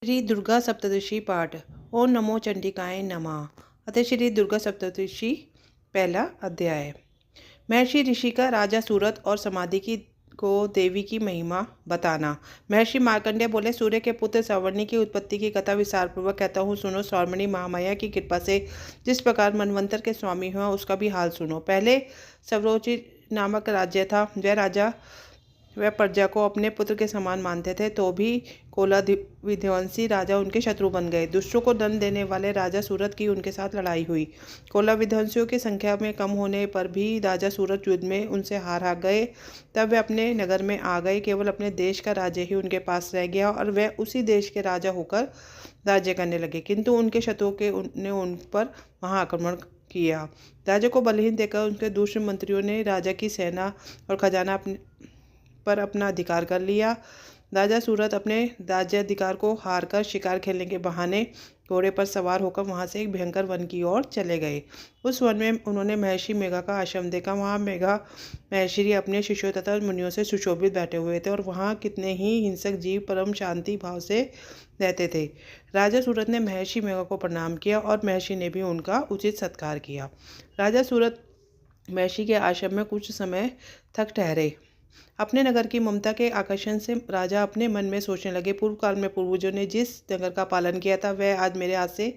श्री दुर्गा सप्तदशी पाठ। ओम नमो चंडिकाय नमः। अतः श्री दुर्गा सप्तदशी पहला अध्याय। महर्षि ऋषि का राजा सूरत और समाधि की को देवी की महिमा बताना। महर्षि मार्कंडेय बोले, सूर्य के पुत्र सवर्णी की उत्पत्ति की कथा विस्तार पूर्वक कहता हूँ, सुनो। सौवर्णी महामाया की कृपा से जिस प्रकार मनवंतर के स्वामी हुआ उसका भी हाल सुनो। पहले सवरोचि नामक राज्य था। वह प्रजा को अपने पुत्र के समान मानते थे, तो भी कोला विध्वंसी राजा उनके शत्रु बन गए। दुष्टों को दंड देने वाले राजा सूरत की उनके साथ लड़ाई हुई। कोला विध्वंसियों की संख्या में कम होने पर भी राजा सूरत युद्ध में उनसे हार गए। तब वे अपने नगर में आ गए। केवल अपने देश का राज्य ही उनके पास रह गया और वह उसी देश के राजा होकर राज्य करने लगे। किंतु उनके शत्रुओं ने उन पर वहाँ आक्रमण किया। राजा को बलहीन देखकर उनके दूसरे मंत्रियों ने राजा की सेना और खजाना पर अपना अधिकार कर लिया। राजा सूरत अपने राज्याधिकार को हारकर शिकार खेलने के बहाने घोड़े पर सवार होकर वहां से एक भयंकर वन की ओर चले गए। उस वन में उन्होंने महर्षि मेघा का आश्रम देखा। वहां मेघा महर्षि अपने शिष्यों तथा मुनियों से सुशोभित बैठे हुए थे और वहां कितने ही हिंसक जीव परम शांति भाव से रहते थे। राजा सूरत ने महर्षि मेघा को प्रणाम किया और महर्षि ने भी उनका उचित सत्कार किया। राजा सूरत महर्षि के आश्रम में कुछ समय तक ठहरे। अपने नगर की ममता के आकर्षण से राजा अपने मन में सोचने लगे, पूर्व काल में पूर्वजों ने जिस नगर का पालन किया था वह आज मेरे हाथ से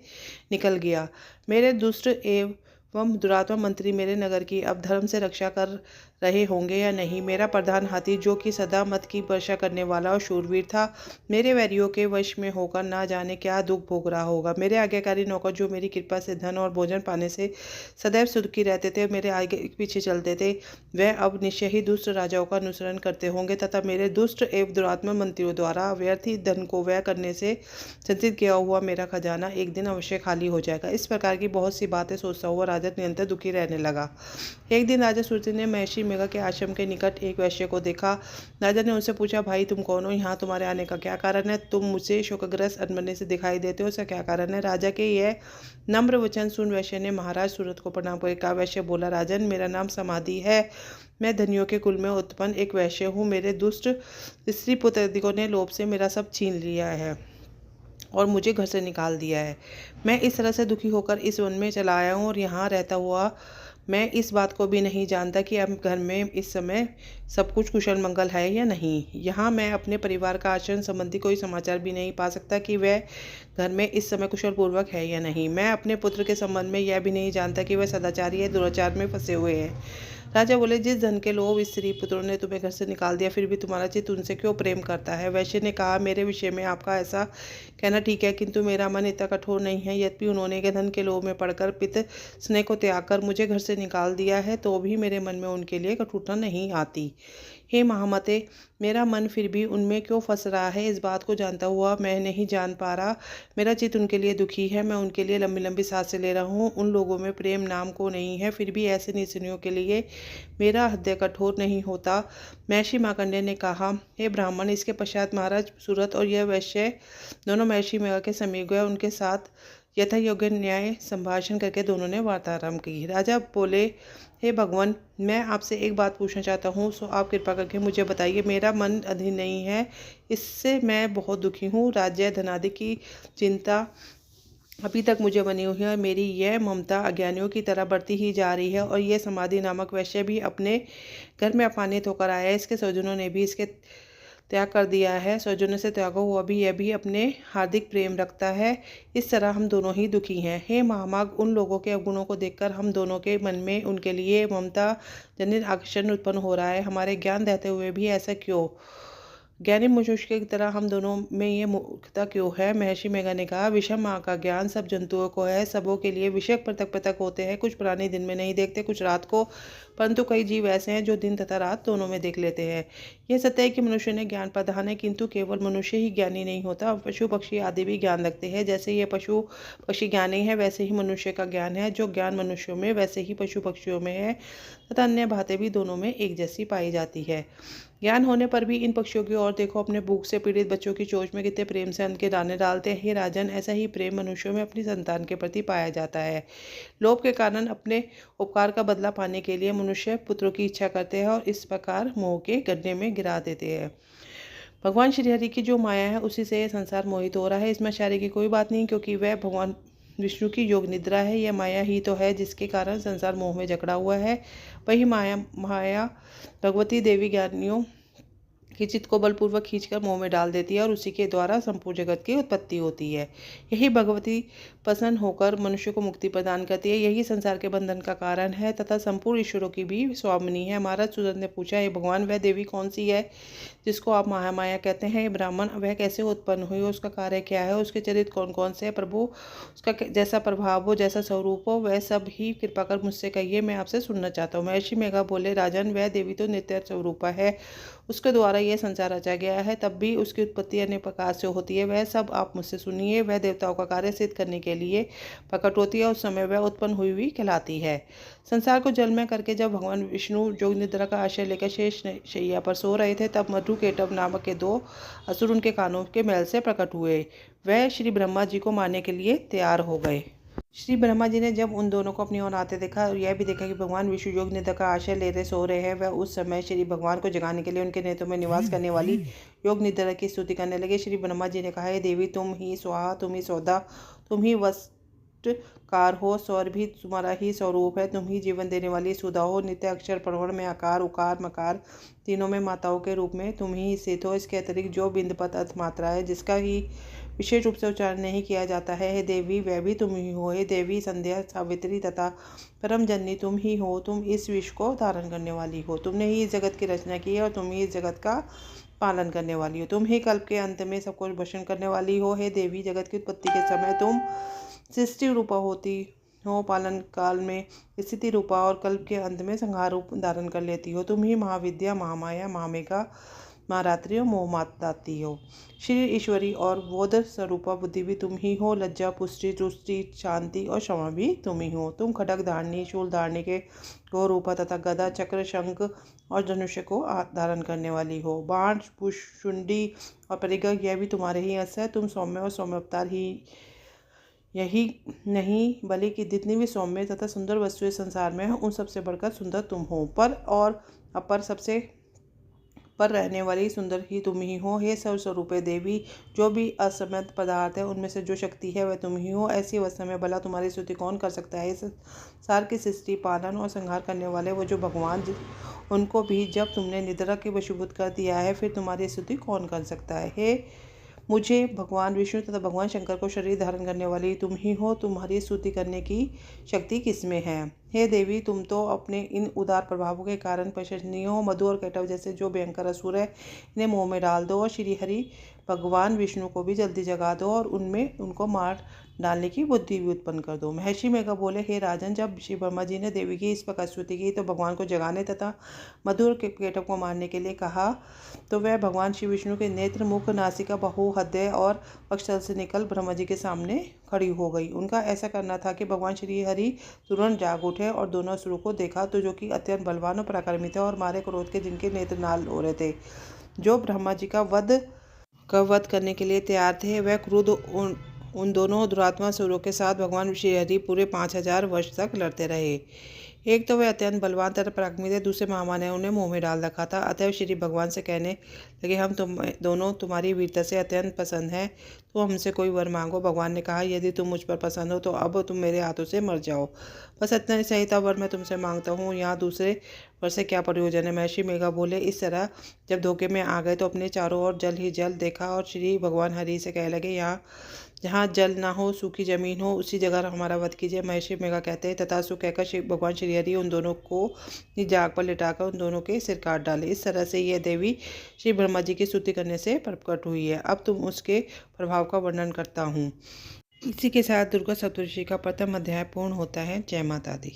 निकल गया। मेरे दुष्ट एवं दुरात्मा मंत्री मेरे नगर की अब धर्म से रक्षा कर रहे होंगे या नहीं। मेरा प्रधान हाथी, जो कि सदा मत की वर्षा करने वाला और शूरवीर था, मेरे वैरियों के वश में होकर ना जाने क्या दुख भोग रहा होगा। मेरे आज्ञाकारी नौकर, जो मेरी कृपा से धन और भोजन पाने से सदैव सुखी रहते थे, मेरे आगे पीछे चलते थे, वह अब निश्चय ही दुष्ट राजाओं का अनुसरण करते होंगे तथा मेरे दुष्ट एवं दुरात्मा मंत्रियों द्वारा व्यर्थ धन को व्यय करने से संचित किया हुआ मेरा खजाना एक दिन अवश्य खाली हो जाएगा। इस प्रकार की बहुत सी बातें सोचता हुआ राजा निरंतर दुखी रहने लगा। एक दिन राजा सूरत ने महर्षि मेघा के आश्रम के निकट एक वैश्य को देखा। राजा ने उनसे पूछा, भाई तुम कौन हो? यहाँ तुम्हारे आने का क्या कारण है? तुम मुझे शोकग्रस्त अनबने से दिखाई देते हो, इसका क्या कारण है? राजा के यह नम्र वचन सुन वैश्य ने महाराज सूरत को प्रणाम करके कहा। वैश्य बोला, राजन, मेरा नाम समाधि है। मैं धनियों के कुल में उत्पन्न एक वैश्य हूँ। मेरे दुष्ट स्त्री पुत्रादिकों ने लोभ से मेरा सब छीन लिया है और मुझे घर से निकाल दिया है। मैं इस तरह से दुखी होकर इस वन में चला आया हूँ और यहाँ रहता हुआ मैं इस बात को भी नहीं जानता कि अब घर में इस समय सब कुछ कुशल मंगल है या नहीं। यहाँ मैं अपने परिवार का आचरण संबंधी कोई समाचार भी नहीं पा सकता कि वह घर में इस समय कुशल पूर्वक है या नहीं। मैं अपने पुत्र के संबंध में यह भी नहीं जानता कि वह सदाचारी या दुराचार में फंसे हुए हैं। राजा बोले, जिस धन के लोभ स्त्री पुत्रों ने तुम्हें घर से निकाल दिया, फिर भी तुम्हारा चित्त उनसे क्यों प्रेम करता है? वैश्य ने कहा, मेरे विषय में आपका ऐसा कहना ठीक है, किंतु मेरा मन इतना कठोर नहीं है। यद्यपि उन्होंने धन के लोभ में पड़कर पित स्नेह को त्याग कर मुझे घर से निकाल दिया है, तो भी मेरे मन में उनके लिए कठोरता नहीं आती। हे महामते, मेरा मन फिर भी उनमें क्यों फंस रहा है, इस बात को जानता हुआ मैं नहीं जान पा रहा। मेरा चित्त उनके लिए दुखी है। मैं उनके लिए लंबी लंबी सांसें ले रहा हूँ। उन लोगों में प्रेम नाम को नहीं है, फिर भी ऐसे निस्सनियों के लिए मेरा हृदय कठोर नहीं होता। महर्षि मार्कंडेय ने कहा, हे ब्राह्मण। इसके पश्चात महाराज सूरत और यह वैश्य दोनों महर्षि मेघा के समीप गए। उनके साथ यथा योग्य न्याय संभाषण करके दोनों ने वार्ता आरंभ की। राजा बोले, हे भगवान, मैं आपसे एक बात पूछना चाहता हूँ, सो आप कृपा करके मुझे बताइए। मेरा मन अधीन नहीं है, इससे मैं बहुत दुखी हूँ। राज्य धनादि की चिंता अभी तक मुझे बनी हुई है। मेरी यह ममता अज्ञानियों की तरह बढ़ती ही जा रही है और यह समाधि नामक वैश्य भी अपने घर में अपमानित होकर आया है। इसके स्वजनों ने भी इसके त्याग कर दिया है। स्वजनों से त्यागा हुआ भी यह भी अपने हार्दिक प्रेम रखता है। इस तरह हम दोनों ही दुखी हैं। हे महामाग, उन लोगों के अवगुणों को देखकर हम दोनों के मन में उनके लिए ममता जनित आकर्षण उत्पन्न हो रहा है। हमारे ज्ञान रहते हुए भी ऐसा क्यों? ज्ञानी मनुष्य की तरह हम दोनों में ये मूर्खता क्यों है? महर्षि मेघा ने कहा, विषम माँ का ज्ञान सब जंतुओं को है। सबों के लिए विषय पृथक पृथक होते हैं। कुछ प्राणी दिन में नहीं देखते, कुछ रात को, परंतु कई जीव ऐसे हैं जो दिन तथा रात दोनों में देख लेते हैं। यह सत्य है कि मनुष्य ने ज्ञान प्रधान है, किंतु केवल मनुष्य ही ज्ञानी नहीं होता। पशु पक्षी आदि भी ज्ञान रखते हैं। जैसे ये पशु पक्षी ज्ञानी है, वैसे ही मनुष्य का ज्ञान है। जो ज्ञान मनुष्यों में वैसे ही पशु पक्षियों में है तथा अन्य बातें भी दोनों में एक जैसी पाई जाती है। ज्ञान होने पर भी इन पक्षियों की ओर देखो, अपने भूख से पीड़ित बच्चों की चोंच में कितने प्रेम से अन्न के दाने डालते हैं। हे राजन, ऐसा ही प्रेम मनुष्यों में अपनी संतान के प्रति पाया जाता है। लोभ के कारण अपने उपकार का बदला पाने के लिए मनुष्य पुत्रों की इच्छा करते हैं और इस प्रकार मोह के गड्ढे में गिरा देते हैं। भगवान श्री हरि की जो माया है उसी से यह संसार मोहित हो रहा है। इसमें आश्चर्य की कोई बात नहीं, क्योंकि वह भगवान विष्णु की योग निद्रा है। यह माया ही तो है जिसके कारण संसार मोह में जकड़ा हुआ है। वही माया माया भगवती देवी ज्ञानियों कि चित्त को बलपूर्वक खींचकर मोह में डाल देती है और उसी के द्वारा संपूर्ण जगत की उत्पत्ति होती है। यही भगवती प्रसन्न होकर मनुष्य को मुक्ति प्रदान करती है। यही संसार के बंधन का कारण है तथा संपूर्ण ईश्वरों की भी स्वामिनी है। महाराज सुदंत ने पूछा, हे भगवान, वह देवी कौन सी है जिसको आप महामाया कहते हैं? ये ब्राह्मण, वह कैसे उत्पन्न हुई? उसका कार्य क्या है? उसके चरित्र कौन कौन से है? प्रभु, उसका जैसा प्रभाव हो, जैसा स्वरूप हो, वह सब ही कृपा कर मुझसे कहिए, मैं आपसे सुनना चाहता हूँ। महर्षि मेघा बोले, राजन, वह देवी तो नित्य स्वरूपा है। उसके द्वारा यह संसार रचा गया है, तब भी उसकी उत्पत्ति अन्य प्रकार से होती है। वह सब आप मुझसे सुनिए। वह देवताओं का कार्य सिद्ध करने के लिए प्रकट होती है। उस समय वह उत्पन्न हुई कहलाती है। संसार को जल में करके जब भगवान विष्णु योग निद्रा का आश्रय लेकर शेष शैया पर सो रहे थे, तब मधुकेटव नामक के 2 असुर उनके कानों के मैल से प्रकट हुए। वह श्री ब्रह्मा जी को मारने के लिए तैयार हो गए। श्री ब्रह्मा जी ने जब उन दोनों को अपनी ओर आते देखा और यह भी देखा कि भगवान विष्णु योग निद्रा का आश्रय ले रहे सो रहे हैं, वह उस समय श्री भगवान को जगाने के लिए उनके नेत्रों में निवास करने वाली योग निद्रा की स्तुति करने लगे। श्री ब्रह्मा जी ने कहा, हे देवी, तुम ही स्वाहा, तुम ही सौदा, तुम ही वस्त्रकार हो, स्वर भी तुम्हारा ही स्वरूप है। तुम ही जीवन देने वाली सुधा हो। नित्य अक्षर प्रवण में आकार, उकार, मकार तीनों में माताओं के रूप में तुम ही स्थित हो। इसके अतिरिक्त जो बिंदपत अर्थ मात्रा है जिसका ही विशेष रूप से उच्चारण नहीं किया जाता है, हे देवी, वह भी तुम ही हो। हे देवी, संध्या, सावित्री तथा परम जननी तुम ही हो। तुम इस विश्व को धारण करने वाली हो। तुमने ही इस जगत की रचना की है और तुम ही इस जगत का पालन करने वाली हो। तुम ही कल्प के अंत में सबको भक्षण करने वाली हो। हे देवी, जगत की उत्पत्ति के समय तुम सृष्टि रूपा होती हो, पालन काल में स्थिति रूपा और कल्प के अंत में संहार रूप धारण कर लेती हो। तुम ही महाविद्या, महामाया, महामेघा, महारात्रि और मोहमाताती हो। श्री ईश्वरी और बोध स्वरूपा बुद्धि भी तुम ही हो। लज्जा, पुष्टि, तुष्टि, शांति और क्षमा भी तुम ही हो। तुम खड्ग धारणी, शूल धारणी के गौ रूपा तथा गदा, चक्र, शंख और धनुष्य को धारण करने वाली हो। बाण, शुंडी और परिगग, यह भी तुम्हारे ही अंश है। तुम सौम्य और सौम्य अवतार ही यही नहीं बल्कि जितनी भी सौम्य तथा सुंदर वस्तुएं संसार में हैं, उन सबसे बढ़कर सुंदर तुम हो। पर और अपर सबसे पर रहने वाली सुंदर ही तुम ही हो। हे सर्वस्वरूपे देवी, जो भी असमर्थ पदार्थ है उनमें से जो शक्ति है वह तुम ही हो। ऐसी अवस्था में भला तुम्हारी स्तुति कौन कर सकता है? इस संसार की सृष्टि, पालन और संहार करने वाले वो जो भगवान, उनको भी जब तुमने निद्रा के वशीभूत कर दिया है, फिर तुम्हारी स्तुति कौन कर सकता है? हे मुझे भगवान विष्णु तथा भगवान शंकर को शरीर धारण करने वाली तुम ही हो। तुम्हारी स्तुति करने की शक्ति किसमें है? हे देवी, तुम तो अपने इन उदार प्रभावों के कारण प्रशंसनीय हो। मधु और कैटव जैसे जो भयंकर असुर है, इन्हें मुंह में डाल दो और श्री हरि भगवान विष्णु को भी जल्दी जगा दो और उनमें उनको मार डालने की बुद्धि भी उत्पन्न कर दो। महर्षि मेघा बोले, हे राजन, जब श्री ब्रह्मा जी ने देवी की इस प्रकार स्तुति की तो भगवान को जगाने तथा मधु और कैटव को मारने के लिए कहा, तो वह भगवान श्री विष्णु के नेत्र, मुख, नासिका, बाहु, हृदय और वक्षस्थल से निकल ब्रह्मा जी के सामने खड़ी हो गई। उनका ऐसा करना था कि भगवान श्री हरि तुरंत जाग उठे और दोनों असुरों को देखा, तो जो कि अत्यंत बलवान और पराक्रमी थे और मारे क्रोध के, जिनके नेत्र लाल हो रहे थे, जो ब्रह्मा जी का वध करने के लिए तैयार थे। वह क्रोध उन दोनों दुरात्मा असुरों के साथ भगवान श्री हरि पूरे 5000 वर्ष तक लड़ते रहे। एक तो वह अत्यंत बलवान तथा पराक्रमी थे, दूसरे महात्मा ने उन्हें मुंह में डाल रखा था। अतः श्री भगवान से कहने लगे, हम दोनों तुम्हारी वीरता से अत्यंत पसंद हैं, तो हमसे कोई वर मांगो। भगवान ने कहा, यदि तुम मुझ पर पसंद हो तो अब तुम मेरे हाथों से मर जाओ। बस इतना सही था वर मैं तुमसे मांगता हूँ, यहाँ दूसरे वर से क्या प्रयोजन है? महर्षि मेघा बोले, इस तरह जब धोखे में आ गए तो अपने चारों ओर जल ही जल देखा और श्री भगवान हरि से कह लगे, यहाँ जहाँ जल ना हो, सूखी जमीन हो, उसी जगह हमारा वध कीजिए। महर्षि मेघा कहते हैं, तथास्तु कहकर भगवान श्री हरि उन दोनों को जाग पर लिटाकर उन दोनों के सिर काट डाले। इस तरह से यह देवी श्री ब्रह्मा जी की स्तुति करने से प्रकट हुई है। अब तुम उसके प्रभाव का वर्णन करता हूँ। इसी के साथ दुर्गा सप्तऋषि का प्रथम अध्याय पूर्ण होता है। जय माता दी।